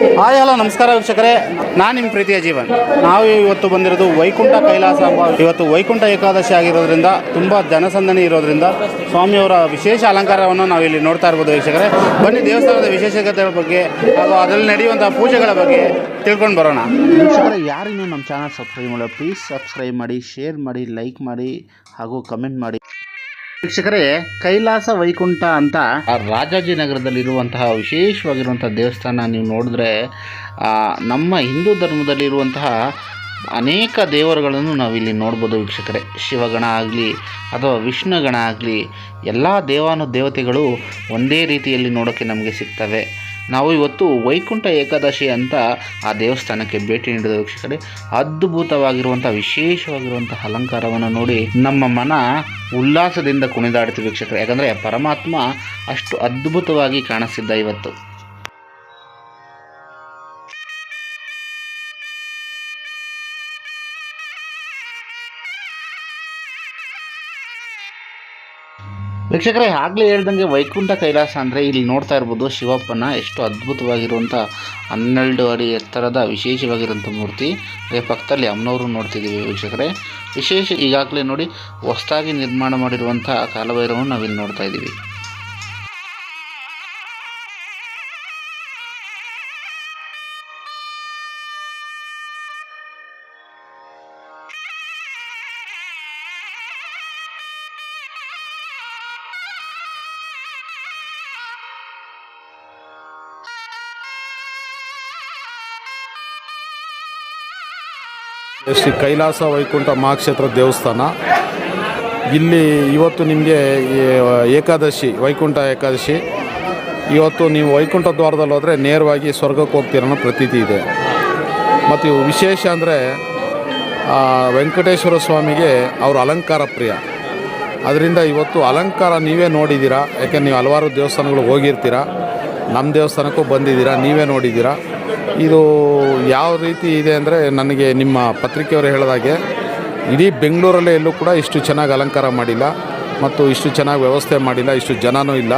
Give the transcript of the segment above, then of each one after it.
Hi hello ನಮಸ್ಕಾರ ವೀಕ್ಷಕರೇ, ನಾನು ನಿಮ್ಮ ಪ್ರೀತಿಯ ಜೀವನ್. ನಾವು ಇವತ್ತು ಬಂದಿರೋದು ವೈಕುಂಠ ಕೈಲಾಸ. ಇವತ್ತು ವೈಕುಂಠ ಏಕಾದಶಿ ಆಗಿರೋದ್ರಿಂದ ತುಂಬ ಜನಸಂದಣಿ ಇರೋದ್ರಿಂದ ಸ್ವಾಮಿಯವರ ವಿಶೇಷ ಅಲಂಕಾರವನ್ನು ನಾವು ಇಲ್ಲಿ ನೋಡ್ತಾ ಇರ್ಬೋದು ವೀಕ್ಷಕರೇ. ಬನ್ನಿ ದೇವಸ್ಥಾನದ ವಿಶೇಷತೆಗಳ ಬಗ್ಗೆ ಹಾಗೂ ಅದರಲ್ಲಿ ನಡೆಯುವಂಥ ಪೂಜೆಗಳ ಬಗ್ಗೆ ತಿಳ್ಕೊಂಡು ಬರೋಣ. ವೀಕ್ಷಕರೇ, ಯಾರಿನ್ನೂ ನಮ್ಮ ಚಾನಲ್ ಸಬ್ಸ್ಕ್ರೈಬ್ ಮಾಡೋ ಪ್ಲೀಸ್ ಸಬ್ಸ್ಕ್ರೈಬ್ ಮಾಡಿ, ಶೇರ್ ಮಾಡಿ, ಲೈಕ್ ಮಾಡಿ ಹಾಗೂ ಕಮೆಂಟ್ ಮಾಡಿ. ವೀಕ್ಷಕರೇ, ಕೈಲಾಸ ವೈಕುಂಠ ಅಂತ ರಾಜಾಜಿನಗರದಲ್ಲಿರುವಂತಹ ವಿಶೇಷವಾಗಿರುವಂಥ ದೇವಸ್ಥಾನ ನೀವು ನೋಡಿದ್ರೆ ನಮ್ಮ ಹಿಂದೂ ಧರ್ಮದಲ್ಲಿರುವಂತಹ ಅನೇಕ ದೇವರುಗಳನ್ನು ನಾವಿಲ್ಲಿ ನೋಡ್ಬೋದು ವೀಕ್ಷಕರೇ. ಶಿವಗಣ ಆಗಲಿ ಅಥವಾ ವಿಷ್ಣುಗಣ ಆಗಲಿ ಎಲ್ಲ ದೇವತೆಗಳು ಒಂದೇ ರೀತಿಯಲ್ಲಿ ನೋಡೋಕ್ಕೆ ನಮಗೆ ಸಿಗ್ತವೆ. ನಾವು ಇವತ್ತು ವೈಕುಂಠ ಏಕಾದಶಿ ಅಂತ ಆ ದೇವಸ್ಥಾನಕ್ಕೆ ಭೇಟಿ ನೀಡಿದ ವೀಕ್ಷಕರೇ. ಅದ್ಭುತವಾಗಿರುವಂಥ ವಿಶೇಷವಾಗಿರುವಂಥ ಅಲಂಕಾರವನ್ನು ನೋಡಿ ನಮ್ಮ ಮನ ಉಲ್ಲಾಸದಿಂದ ಕುಣಿದಾಡ್ತೀವಿ ವೀಕ್ಷಕರೇ. ಯಾಕಂದರೆ ಪರಮಾತ್ಮ ಅಷ್ಟು ಅದ್ಭುತವಾಗಿ ಕಾಣಿಸ್ತಿದ್ದ ಇವತ್ತು. ವೀಕ್ಷಕರೇ, ಆಗಲೇ ಹೇಳ್ದಂಗೆ ವೈಕುಂಠ ಕೈಲಾಸ ಅಂದರೆ ಇಲ್ಲಿ ನೋಡ್ತಾ ಇರ್ಬೋದು ಶಿವಪ್ಪನ ಎಷ್ಟು ಅದ್ಭುತವಾಗಿರುವಂಥ 12 ಅಡಿ ಎತ್ತರದ ವಿಶೇಷವಾಗಿರುವಂಥ ಮೂರ್ತಿ. ಪಕ್ಕದಲ್ಲಿ ಅಮ್ಮನವರು ನೋಡ್ತಿದ್ದೀವಿ ವೀಕ್ಷಕರೇ. ವಿಶೇಷ ಈಗಾಗಲೇ ನೋಡಿ ಹೊಸದಾಗಿ ನಿರ್ಮಾಣ ಮಾಡಿರುವಂಥ ಕಾಲಭೈರವನ್ನು ನಾವಿಲ್ಲಿ ನೋಡ್ತಾ ಇದ್ದೀವಿ. ಶ್ರೀ ಕೈಲಾಸ ವೈಕುಂಠ ಮಹಾಕ್ಷೇತ್ರ ದೇವಸ್ಥಾನ. ಇಲ್ಲಿ ಇವತ್ತು ನಿಮಗೆ ಏಕಾದಶಿ, ವೈಕುಂಠ ಏಕಾದಶಿ. ಇವತ್ತು ನೀವು ವೈಕುಂಠ ದ್ವಾರದಲ್ಲಿ ಹೋದರೆ ನೇರವಾಗಿ ಸ್ವರ್ಗಕ್ಕೆ ಹೋಗ್ತೀರನ್ನೋ ಪ್ರತೀತಿ ಇದೆ. ಮತ್ತು ವಿಶೇಷ ಅಂದರೆ ವೆಂಕಟೇಶ್ವರ ಸ್ವಾಮಿಗೆ ಅವರು ಅಲಂಕಾರ ಪ್ರಿಯ. ಅದರಿಂದ ಇವತ್ತು ಅಲಂಕಾರ ನೀವೇ ನೋಡಿದ್ದೀರಾ. ಯಾಕೆಂದ್ರೆ ನೀವು ಹಲವಾರು ದೇವಸ್ಥಾನಗಳು ಹೋಗಿರ್ತೀರ, ನಮ್ಮ ದೇವಸ್ಥಾನಕ್ಕೂ ಬಂದಿದ್ದೀರಾ, ನೀವೇ ನೋಡಿದ್ದೀರಾ. ಇದು ಯಾವ ರೀತಿ ಇದೆ ಅಂದರೆ, ನನಗೆ ನಿಮ್ಮ ಪತ್ರಿಕೆಯವರು ಹೇಳಿದಾಗೆ ಇಡೀ ಬೆಂಗಳೂರಲ್ಲೇ ಎಲ್ಲೂ ಕೂಡ ಇಷ್ಟು ಚೆನ್ನಾಗಿ ಅಲಂಕಾರ ಮಾಡಿಲ್ಲ ಮತ್ತು ಇಷ್ಟು ಚೆನ್ನಾಗಿ ವ್ಯವಸ್ಥೆ ಮಾಡಿಲ್ಲ, ಇಷ್ಟು ಜನನೂ ಇಲ್ಲ.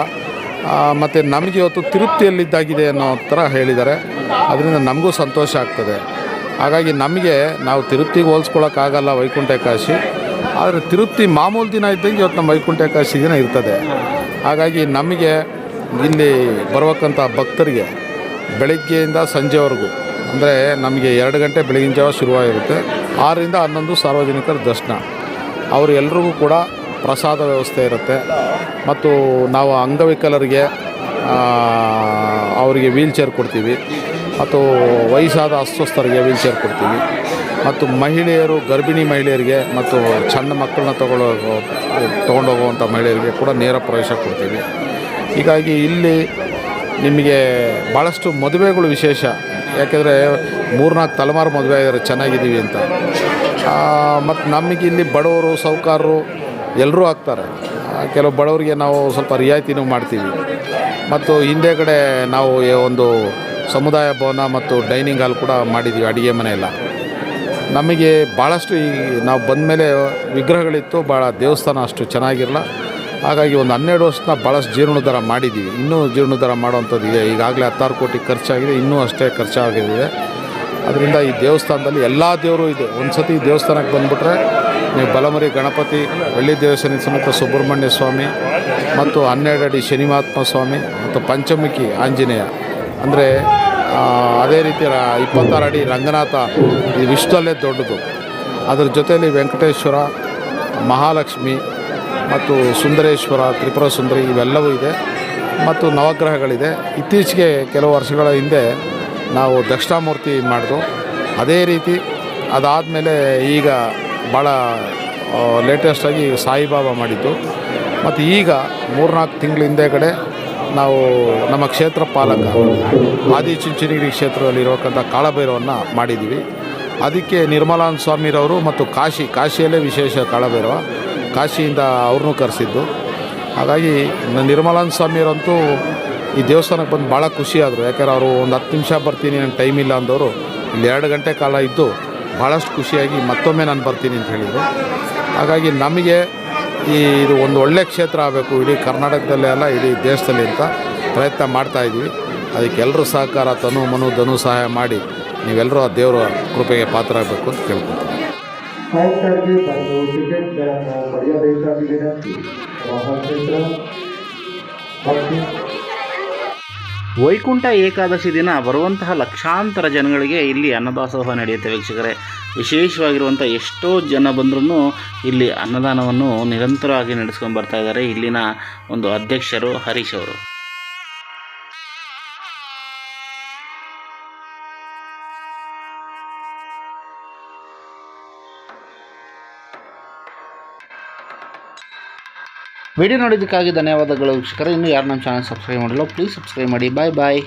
ಮತ್ತು ನಮಗೆ ಇವತ್ತು ತಿರುಪ್ತಿಯಲ್ಲಿದ್ದಾಗಿದೆ ಅನ್ನೋ ಥರ ಹೇಳಿದ್ದಾರೆ. ಅದರಿಂದ ನಮಗೂ ಸಂತೋಷ ಆಗ್ತದೆ. ಹಾಗಾಗಿ ನಾವು ತಿರುಪ್ತಿಗೆ ಹೋಲಿಸ್ಕೊಳ್ಳೋಕ್ಕಾಗಲ್ಲ ವೈಕುಂಠ ಏಕಾದಶಿ. ಆದರೆ ತಿರುಪ್ತಿ ಮಾಮೂಲು ದಿನ ಇದ್ದಂಗೆ ಇವತ್ತು ನಮ್ಮ ವೈಕುಂಠ ಏಕಾದಶಿ ದಿನ ಇರ್ತದೆ. ಹಾಗಾಗಿ ನಮಗೆ ಇಲ್ಲಿ ಬರಬೇಕಂತ ಭಕ್ತರಿಗೆ ಬೆಳಗ್ಗೆಯಿಂದ ಸಂಜೆವರೆಗೂ, ಅಂದರೆ ನಮಗೆ 2 ಗಂಟೆ ಬೆಳಗಿನ ಜಾವ ಶುರುವಾಗಿರುತ್ತೆ. 6 ರಿಂದ 11 ಸಾರ್ವಜನಿಕರ ದರ್ಶನ. ಅವರು ಎಲ್ರಿಗೂ ಕೂಡ ಪ್ರಸಾದ ವ್ಯವಸ್ಥೆ ಇರುತ್ತೆ. ಮತ್ತು ನಾವು ಅಂಗವಿಕಲರಿಗೆ ಅವರಿಗೆ ವೀಲ್ಚೇರ್ ಕೊಡ್ತೀವಿ, ಮತ್ತು ವಯಸ್ಸಾದ ಅಸ್ವಸ್ಥರಿಗೆ ವೀಲ್ಚೇರ್ ಕೊಡ್ತೀವಿ, ಮತ್ತು ಮಹಿಳೆಯರು, ಗರ್ಭಿಣಿ ಮಹಿಳೆಯರಿಗೆ ಮತ್ತು ಸಣ್ಣ ಮಕ್ಕಳನ್ನ ತೊಗೊಂಡೋಗುವಂಥ ಮಹಿಳೆಯರಿಗೆ ಕೂಡ ನೇರ ಪ್ರವೇಶ ಕೊಡ್ತೀವಿ. ಹೀಗಾಗಿ ಇಲ್ಲಿ ನಿಮಗೆ ಭಾಳಷ್ಟು ಮದುವೆಗಳು ವಿಶೇಷ. ಯಾಕೆಂದರೆ 3-4 ತಲೆಮಾರು ಮದುವೆ ಆಗಿದ್ದಾರೆ, ಚೆನ್ನಾಗಿದ್ದೀವಿ ಅಂತ. ಮತ್ತು ನಮಗೆ ಇಲ್ಲಿ ಬಡವರು, ಸಾಹುಕಾರರು ಎಲ್ಲರೂ ಆಗ್ತಾರೆ. ಕೆಲವು ಬಡವರಿಗೆ ನಾವು ಸ್ವಲ್ಪ ರಿಯಾಯಿತಿನೂ ಮಾಡ್ತೀವಿ. ಮತ್ತು ಹಿಂದೆ ಕಡೆ ನಾವು ಒಂದು ಸಮುದಾಯ ಭವನ ಮತ್ತು ಡೈನಿಂಗ್ ಹಾಲ್ ಕೂಡ ಮಾಡಿದ್ದೀವಿ, ಅಡುಗೆ ಮನೆ ಎಲ್ಲ. ನಮಗೆ ಭಾಳಷ್ಟು ನಾವು ಬಂದ ಮೇಲೆ ವಿಗ್ರಹಗಳಿತ್ತು, ಭಾಳ ದೇವಸ್ಥಾನ ಅಷ್ಟು ಚೆನ್ನಾಗಿರಲ್ಲ. ಹಾಗಾಗಿ ಒಂದು 12 ವರ್ಷದ ಭಾಳಷ್ಟು ಜೀರ್ಣೋದ್ಧಾರ ಮಾಡಿದ್ದೀವಿ. ಇನ್ನೂ ಜೀರ್ಣೋದ್ಧಾರ ಮಾಡೋವಂಥದ್ದು ಇದೆ. ಈಗಾಗಲೇ 16 ಕೋಟಿ ಖರ್ಚಾಗಿದೆ, ಇನ್ನೂ ಅಷ್ಟೇ ಖರ್ಚಾಗಿದೆ. ಅದರಿಂದ ಈ ದೇವಸ್ಥಾನದಲ್ಲಿ ಎಲ್ಲ ದೇವರು ಇದೆ. ಒಂದು ಸತಿ ಈ ದೇವಸ್ಥಾನಕ್ಕೆ ಬಂದುಬಿಟ್ರೆ ನೀವು ಬಲಮುರಿ ಗಣಪತಿ, ಬೆಳ್ಳಿ ದೇವಸ್ಥಾನ ಸಮೇತ ಸುಬ್ರಹ್ಮಣ್ಯ ಸ್ವಾಮಿ ಮತ್ತು 12 ಅಡಿ ಶನಿಮಹಾತ್ಮ ಸ್ವಾಮಿ ಮತ್ತು ಪಂಚಮುಖಿ ಆಂಜನೇಯ, ಅಂದರೆ ಅದೇ ರೀತಿ 26 ಅಡಿ ರಂಗನಾಥ, ಇದು ವಿಶ್ವದಲ್ಲೇ ದೊಡ್ಡದು. ಅದರ ಜೊತೆಯಲ್ಲಿ ವೆಂಕಟೇಶ್ವರ, ಮಹಾಲಕ್ಷ್ಮಿ ಮತ್ತು ಸುಂದರೇಶ್ವರ, ತ್ರಿಪುರ ಸುಂದರಿ ಇವೆಲ್ಲವೂ ಇದೆ. ಮತ್ತು ನವಗ್ರಹಗಳಿದೆ. ಇತ್ತೀಚೆಗೆ ಕೆಲವು ವರ್ಷಗಳ ಹಿಂದೆ ನಾವು ದಕ್ಷಿಣಾಮೂರ್ತಿ ಮಾಡಿದ್ವು. ಅದೇ ರೀತಿ ಅದಾದಮೇಲೆ ಈಗ ಭಾಳ ಲೇಟೆಸ್ಟಾಗಿ ಸಾಯಿಬಾಬಾ ಮಾಡಿದ್ದು. ಮತ್ತು ಈಗ 3-4 ತಿಂಗಳ ಹಿಂದೆಗಡೆ ನಾವು ನಮ್ಮ ಕ್ಷೇತ್ರ ಪಾಲಕ ಆದಿಚುಂಚನಗಿರಿ ಕ್ಷೇತ್ರದಲ್ಲಿರುವಂಥ ಕಾಳಭೈರವನ್ನು ಮಾಡಿದ್ದೀವಿ. ಅದಕ್ಕೆ ನಿರ್ಮಲಾನಂದ ಸ್ವಾಮಿರವರು ಮತ್ತು ಕಾಶಿಯಲ್ಲೇ ವಿಶೇಷ ಕಾಳಭೈರವ, ಕಾಶಿಯಿಂದ ಅವ್ರನ್ನೂ ಕರೆಸಿದ್ದು. ಹಾಗಾಗಿ ನಿರ್ಮಲಾನಂದ ಸ್ವಾಮಿಯವರಂತೂ ಈ ದೇವಸ್ಥಾನಕ್ಕೆ ಬಂದು ಭಾಳ ಖುಷಿಯಾದರು. ಯಾಕೆಂದ್ರೆ ಅವರು ಒಂದು 10 ನಿಮಿಷ ಬರ್ತೀನಿ, ನನಗೆ ಟೈಮ್ ಇಲ್ಲ ಅಂದವರು ಇಲ್ಲಿ 2 ಗಂಟೆ ಕಾಲ ಇದ್ದು ಭಾಳಷ್ಟು ಖುಷಿಯಾಗಿ ಮತ್ತೊಮ್ಮೆ ನಾನು ಬರ್ತೀನಿ ಅಂತ ಹೇಳಿದರು. ಹಾಗಾಗಿ ನಮಗೆ ಇದು ಒಂದು ಒಳ್ಳೆಯ ಕ್ಷೇತ್ರ ಆಗಬೇಕು ಇಡೀ ಕರ್ನಾಟಕದಲ್ಲೇ ಅಲ್ಲ, ಇಡೀ ದೇಶದಲ್ಲಿ ಅಂತ ಪ್ರಯತ್ನ ಮಾಡ್ತಾಯಿದ್ದೀವಿ. ಅದಕ್ಕೆ ಎಲ್ಲರೂ ಸಹಕಾರ ತನು ಮನು ಧನು ಸಹಾಯ ಮಾಡಿ ನೀವೆಲ್ಲರೂ ಆ ದೇವರ ಕೃಪೆಗೆ ಪಾತ್ರ ಆಗಬೇಕು ಅಂತ ಕೇಳ್ಕೊತೀನಿ. ಕೌಂಟರ್ಗೆ ಬಂದು ಟಿಕೆಟ್ಗಳನ್ನು ಪಡೆಯಬೇಕಾಗಿ ವಿನಂತಿ. ಮಹಾಕ್ಷೇತ್ರ ಭಕ್ತಿ ವೈಕುಂಠ ಏಕಾದಶಿ ದಿನ ಬರುವಂತಹ ಲಕ್ಷಾಂತರ ಜನಗಳಿಗೆ ಇಲ್ಲಿ ಅನ್ನದಾಸೋಹ ನಡೆಯುತ್ತೆ ವೀಕ್ಷಕರೇ. ವಿಶೇಷವಾಗಿರುವಂಥ ಎಷ್ಟೋ ಜನ ಬಂದ್ರೂ ಇಲ್ಲಿ ಅನ್ನದಾನವನ್ನು ನಿರಂತರವಾಗಿ ನಡೆಸ್ಕೊಂಡು ಬರ್ತಾ ಇದ್ದಾರೆ ಇಲ್ಲಿನ ಒಂದು ಅಧ್ಯಕ್ಷರು ಹರೀಶ್ ಅವರು. ವಿಡಿಯೋ ನೋಡಿದ್ದಕ್ಕಾಗಿ ಧನ್ಯವಾದಗಳು ವೀಕ್ಷಕರೇ. ಇನ್ನೂ ಯಾರು ನಮ್ಮ ಚಾನಲ್ ಸಬ್ಸ್ಕ್ರೈಬ್ ಮಾಡಿಲ್ಲ ಪ್ಲೀಸ್ ಸಬ್ಸ್ಕ್ರೈಬ್ ಮಾಡಿ. ಬಾಯ್ ಬಾಯ್.